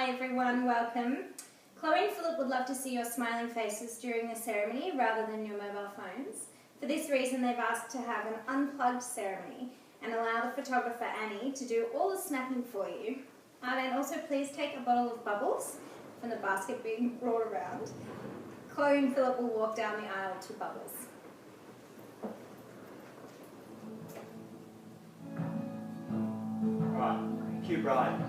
Hi everyone, welcome. Chloe and Philip would love to see your smiling faces during the ceremony rather than your mobile phones. For this reason, they've asked to have an unplugged ceremony and allow the photographer Annie to do all the snapping for you. And also please take a bottle of bubbles from the basket being brought around. Chloe and Philip will walk down the aisle to Bubbles. Alright, cue bride.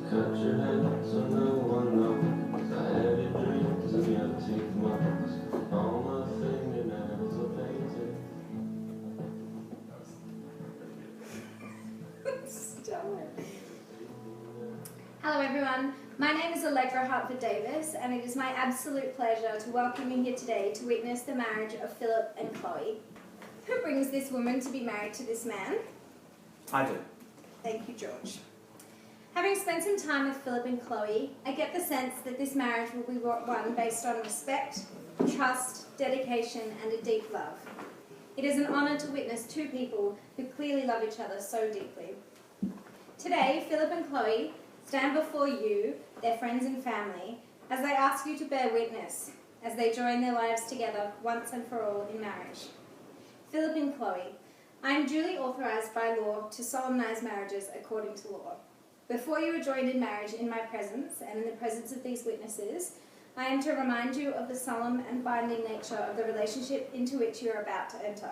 Cut your hair so no one knows. I had your dreams and your teeth marks. All my fingernails are painted. Hello everyone, my name is Allegra Hartford Davis and it is my absolute pleasure to welcome you here today to witness the marriage of Philip and Chloe. Who brings this woman to be married to this man? I do. Thank you, George. Having spent some time with Philip and Chloe, I get the sense that this marriage will be one based on respect, trust, dedication and a deep love. It is an honour to witness two people who clearly love each other so deeply. Today, Philip and Chloe stand before you, their friends and family, as they ask you to bear witness as they join their lives together once and for all in marriage. Philip and Chloe, I am duly authorised by law to solemnise marriages according to law. Before you are joined in marriage in my presence and in the presence of these witnesses, I am to remind you of the solemn and binding nature of the relationship into which you are about to enter.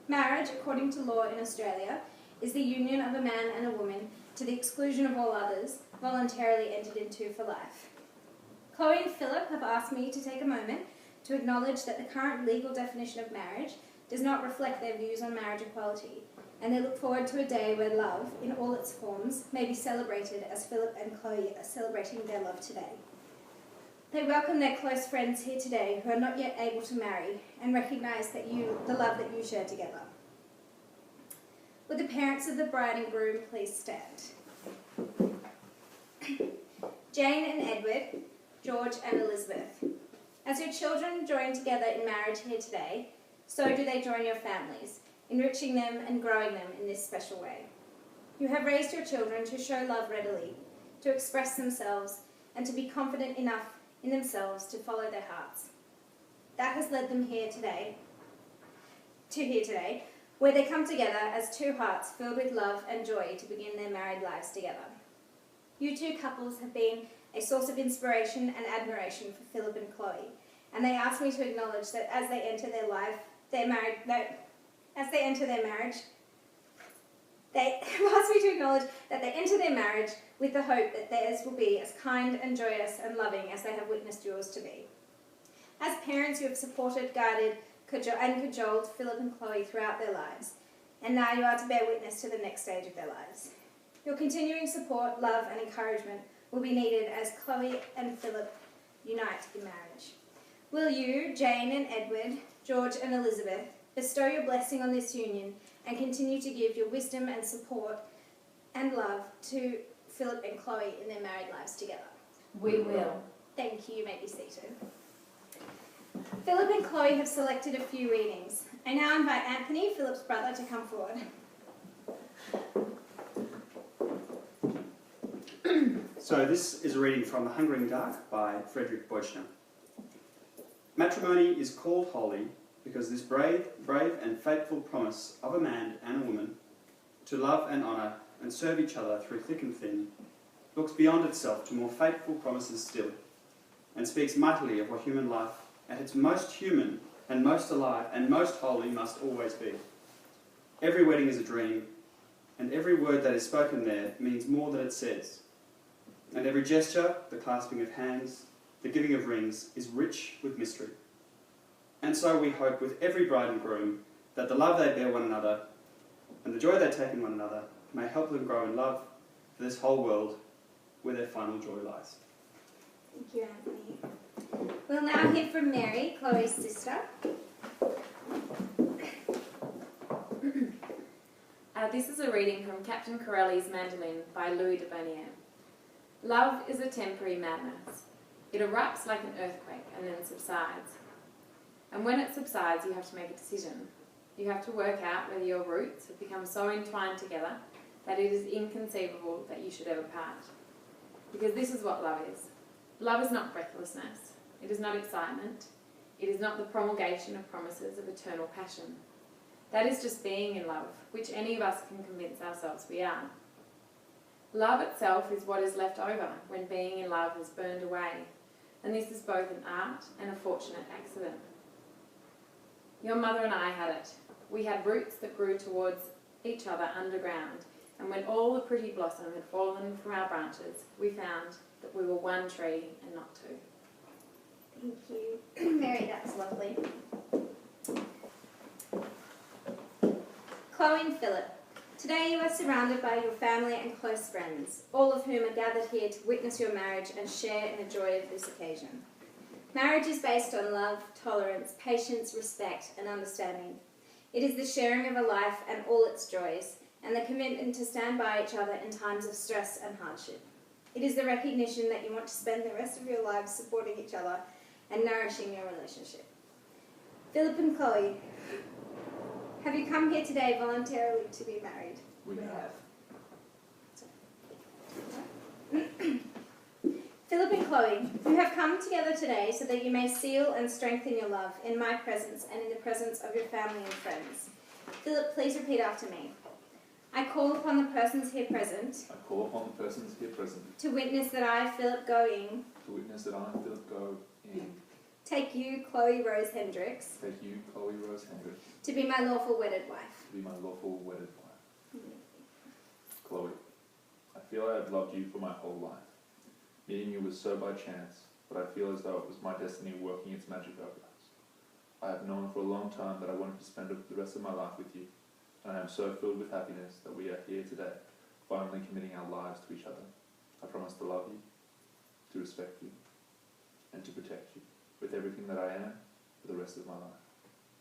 Marriage, according to law in Australia, is the union of a man and a woman to the exclusion of all others, voluntarily entered into for life. Chloe and Philip have asked me to take a moment to acknowledge that the current legal definition of marriage does not reflect their views on marriage equality, and they look forward to a day where love, in all its forms, may be celebrated as Philip and Chloe are celebrating their love today. They welcome their close friends here today who are not yet able to marry and recognise the love that you share together. Would the parents of the bride and groom please stand? Jane and Edward, George and Elizabeth. As your children join together in marriage here today, so do they join your families, enriching them and growing them in this special way. You have raised your children to show love readily, to express themselves, and to be confident enough in themselves to follow their hearts. That has led them here today, where they come together as two hearts filled with love and joy to begin their married lives together. You two couples have been a source of inspiration and admiration for Philip and Chloe, and they asked me to acknowledge that as they enter their marriage, they have asked me to acknowledge that they enter their marriage with the hope that theirs will be as kind and joyous and loving as they have witnessed yours to be. As parents, you have supported, guided, and cajoled Philip and Chloe throughout their lives, and now you are to bear witness to the next stage of their lives. Your continuing support, love, and encouragement will be needed as Chloe and Philip unite in marriage. Will you, Jane and Edward, George and Elizabeth, bestow your blessing on this union and continue to give your wisdom and support and love to Philip and Chloe in their married lives together? We will. Thank you. You may be seated. Philip and Chloe have selected a few readings. I now invite Anthony, Philip's brother, to come forward. So this is a reading from The Hungering Dark by Frederick Boychner. Matrimony is called holy because this brave and faithful promise of a man and a woman to love and honour and serve each other through thick and thin looks beyond itself to more faithful promises still, and speaks mightily of what human life at its most human and most alive and most holy must always be. Every wedding is a dream, and every word that is spoken there means more than it says. And every gesture, the clasping of hands, the giving of rings, is rich with mystery. And so we hope with every bride and groom that the love they bear one another and the joy they take in one another may help them grow in love for this whole world where their final joy lies. Thank you, Anthony. We'll now hear from Mary, Chloe's sister. This is a reading from Captain Corelli's Mandolin by Louis de Bonnier. Love is a temporary madness. It erupts like an earthquake and then subsides. And when it subsides, you have to make a decision. You have to work out whether your roots have become so entwined together that it is inconceivable that you should ever part. Because this is what love is. Love is not breathlessness. It is not excitement. It is not the promulgation of promises of eternal passion. That is just being in love, which any of us can convince ourselves we are. Love itself is what is left over when being in love is burned away, and this is both an art and a fortunate accident. Your mother and I had it. We had roots that grew towards each other underground, and when all the pretty blossom had fallen from our branches, we found that we were one tree and not two. Thank you. Mary, that was lovely. Chloe and Philip, today you are surrounded by your family and close friends, all of whom are gathered here to witness your marriage and share in the joy of this occasion. Marriage is based on love, tolerance, patience, respect, and understanding. It is the sharing of a life and all its joys, and the commitment to stand by each other in times of stress and hardship. It is the recognition that you want to spend the rest of your lives supporting each other and nourishing your relationship. Philip and Chloe, have you come here today voluntarily to be married? We have. Philip and Chloe, you have come together today so that you may seal and strengthen your love in my presence and in the presence of your family and friends. Philip, please repeat after me. I call upon the persons here present I call upon the persons here present to witness that I, Philip Going, to witness that I, Philip Go, in take you, Chloe Rose Hendricks, take you, Chloe Rose Hendricks, to be my lawful wedded wife. to be my lawful wedded wife. Chloe, I feel I have loved you for my whole life. Meeting you was so by chance, but I feel as though it was my destiny working its magic over us. I have known for a long time that I wanted to spend the rest of my life with you, and I am so filled with happiness that we are here today, finally committing our lives to each other. I promise to love you, to respect you, and to protect you with everything that I am for the rest of my life.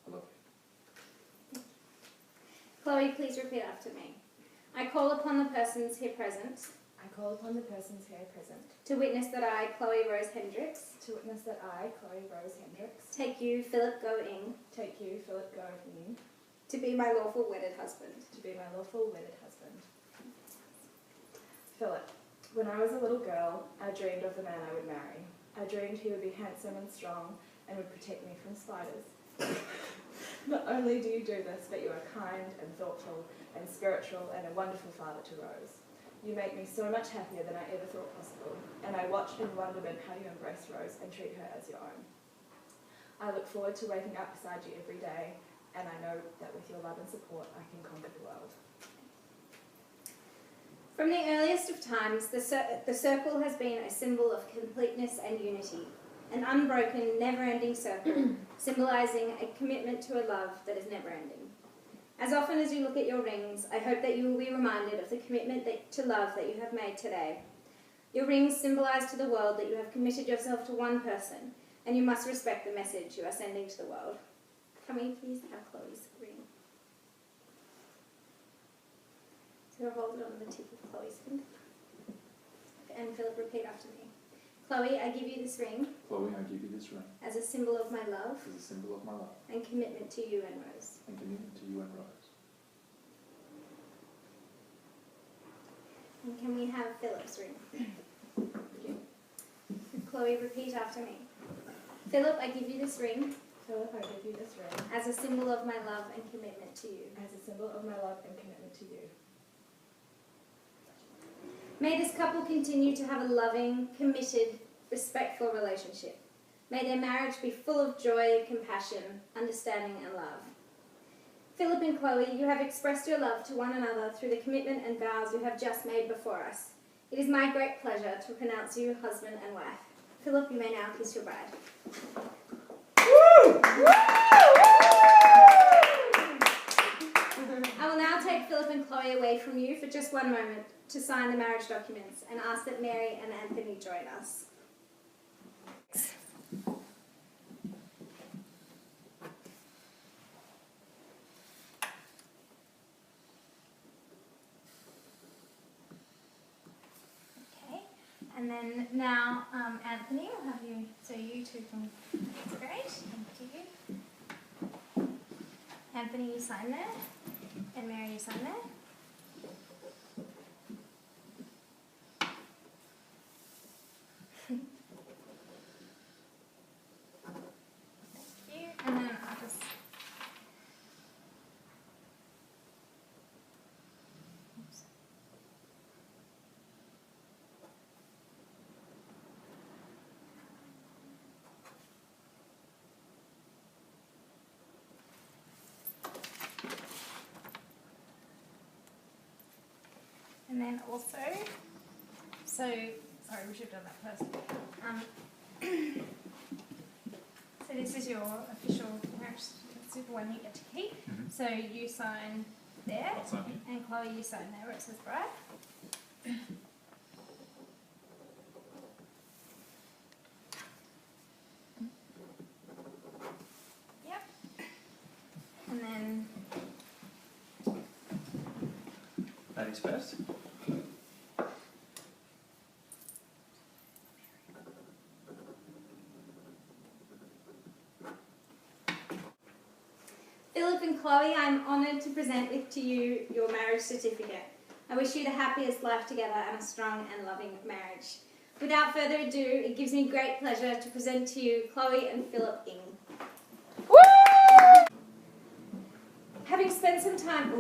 I love you. Chloe, please repeat after me. I call upon the persons here present I call upon the persons here present to witness that I, Chloe Rose Hendricks, to witness that I, Chloe Rose Hendricks, take you, Philip Going, take you, Philip Gordon, to be my lawful wedded husband. to be my lawful wedded husband. Philip, when I was a little girl, I dreamed of the man I would marry. I dreamed he would be handsome and strong and would protect me from spiders. Not only do you do this, but you are kind and thoughtful and spiritual and a wonderful father to Rose. You make me so much happier than I ever thought possible, and I watch in wonderment how you embrace Rose and treat her as your own. I look forward to waking up beside you every day, and I know that with your love and support, I can conquer the world. From the earliest of times, the circle has been a symbol of completeness and unity, an unbroken, never-ending circle, symbolising a commitment to a love that is never-ending. As often as you look at your rings, I hope that you will be reminded of the commitment to love that you have made today. Your rings symbolise to the world that you have committed yourself to one person, and you must respect the message you are sending to the world. Can we please have Chloe's ring? So hold it on the tip of Chloe's finger. And Philip, repeat after me. Chloe, I give you this ring Chloe, I give you this ring as a symbol of my love as a symbol of my love and commitment to you and Rose. and commitment to you and Rose. And can we have Philip's ring? Chloe, repeat after me. Philip, I give you this ring Philip, I give you this ring as a symbol of my love and commitment to you. as a symbol of my love and commitment to you. May this couple continue to have a loving, committed, respectful relationship. May their marriage be full of joy, compassion, understanding and love. Philip and Chloe, you have expressed your love to one another through the commitment and vows you have just made before us. It is my great pleasure to pronounce you husband and wife. Philip, you may now kiss your bride. I will now take Philip and Chloe away from you for just one moment to sign the marriage documents and ask that Mary and Anthony join us. Okay, and then now Anthony, I'll have you, so you two can integrate. Thank you. Anthony, you sign there. And Mary, you sign there. Thank you. And then I'll just... Oops. And then also, sorry, we should have done that first. So this is your official marriage certificate, the one you get to keep. So you sign there, I'll sign here. and Chloe, you sign there where it says bride. Yep. And then Ladies first. Philip and Chloe, I'm honoured to present to you your marriage certificate. I wish you the happiest life together and a strong and loving marriage. Without further ado, it gives me great pleasure to present to you Chloe and Philip Ing. Having spent some time,